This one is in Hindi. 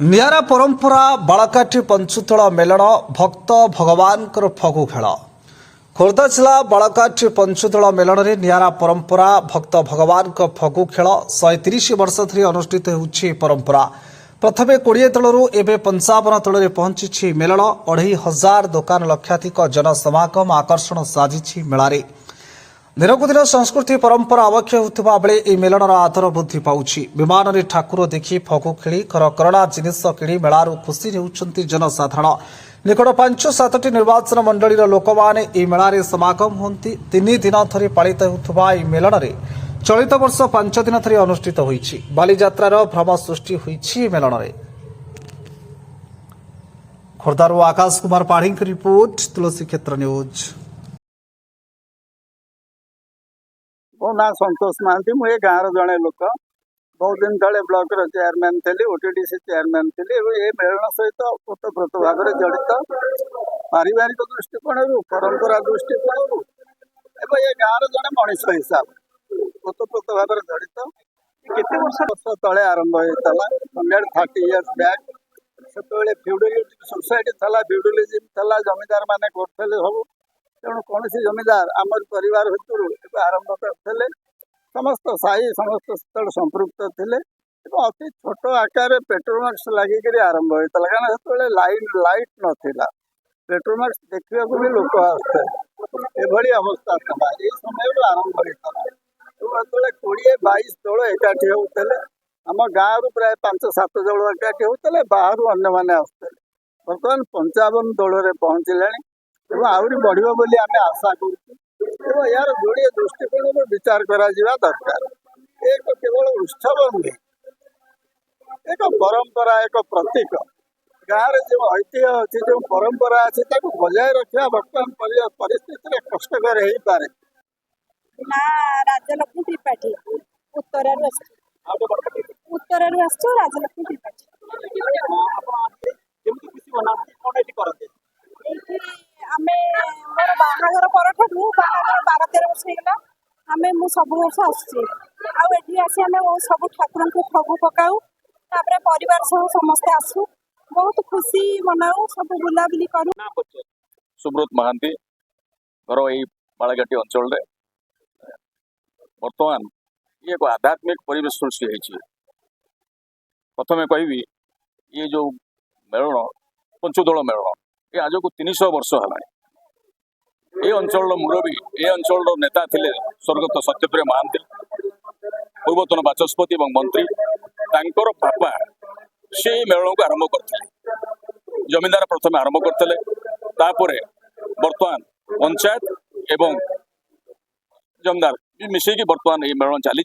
निरा परंपरा बालकाठी पंचुतल मेलन भक्त भगवान फगु खेल खोर्धा जिला बालकाठी पंचुतल मेलन में निरा परंपरा भक्त भगवान फगु खेल 130 वर्ष धरी अनुष्ठित होउछि परंपरा। प्रथमे 20 तलरू एवं 55 तल पहुंची मेलन 2500 दुकान लक्षाधिक जनसमागम आकर्षण साजिछि मेलारे। दिनकू दिन संस्कृति परंपरा अवक्षय होता बेले यह मेलनर आदर वृद्धि पाउछि। विमान में ठाकुर देखि फगु खेली करकरणा जिनिष किणी मेलारू खुशी होउछन्ति जनसाधारण। निकट 5-7टी निर्वाचन मंडली लोक मैंने मेलारे समागम होती 3 दिन धरी पालित होता यह मेलन में चलित वर्ष 5 दिन धरी अनुष्ठित होइछि। बालीजात्रार भ्रम सृष्टि होइछि मेलन में। खोर्धारू आकाश कुमार पाढ़ी रिपोर्ट, तुलसी क्षेत्र न्यूज। मो ना संतोष महांती, मुझे गाँव जड़े लोक बहुत दिन तले ब्लॉक चेयरमैन थी, ओटीडीसी चेयरमैन थी। ये मेलन सहित ओतप्रोत भाव में जड़ित पारिवारिक दृष्टिकोण परंपरा दृष्टिकोण एवं ये गाँव जड़े मनीष हिसाब ओतप्रोत भाव में जड़ित केते वर्ष तले आरंभ होता 130 इयर्स बैक। से फ्यूडलिटी सोसाइटी था, फ्यूडलिज्म था, जमीदार मैंने करते सब। तेणु कौन जमीदार आमर परिवार भितर आरंभ करते समस्त साई समस्त स्थल संपृक्त थे। अति छोट आकार पेट्रोमाक्स लगिक आरंभ होता कारण से लाइट नाला पेट्रोमाक्स देखा भी लोक आसते अवस्था था। ये समय आरंभ होता जो 20-22 दल एकाठी होते आम गाँव प्राय 5-7 दल एकाठी होते बाहर अन्य मैंने आसते। बर्तमान 55 दल में पहुँचले आहरी बढ़ बोली आम आशा करूँ। यार जोड़े दृष्टिकोण विचार करा दरकार। एक केवल उत्सव नुहे, एक परंपरा, एक प्रतीक। गाँव जो ऐतिह्य अच्छी जो परंपरा अच्छी बजाय रखा बर्तमान परिस्थिति कष्टकर हो पारे। ना राजलक्ष्मी त्रिपाठी उत्तर राजलक्ष्मी त्रिपाठी आमे मोर बाहागर परठू बाहागर 12-13 वर्ष होगा आमे मु सब वर्ष आसी आसी आमे सब ठाकुर को फगु पकाऊ तापर परिवार सह समस्ते आसू बहुत खुशी मनाऊ सब बुलाबुली करूँ। सुब्रत महांती घर यही बालाघाटी अंचल बर्तमान ये एक आध्यात्मिक परिवेश सृष्टि होती। प्रथमे कहि ये जो मेलन पंचुदल मेलन ये आज को 300 वर्ष है। ये अंचल मुरबी ये अंचल नेता थे स्वर्गत सत्यप्रिय महांती, पूर्वतन बाचस्पति और मंत्री। तांकर बापा से मेलन को आरंभ करते, जमींदार प्रथम आरंभ करते, तापर बर्तमान पंचायत एवं जमींदार मिसेकी बर्तमान ये मेलन चली।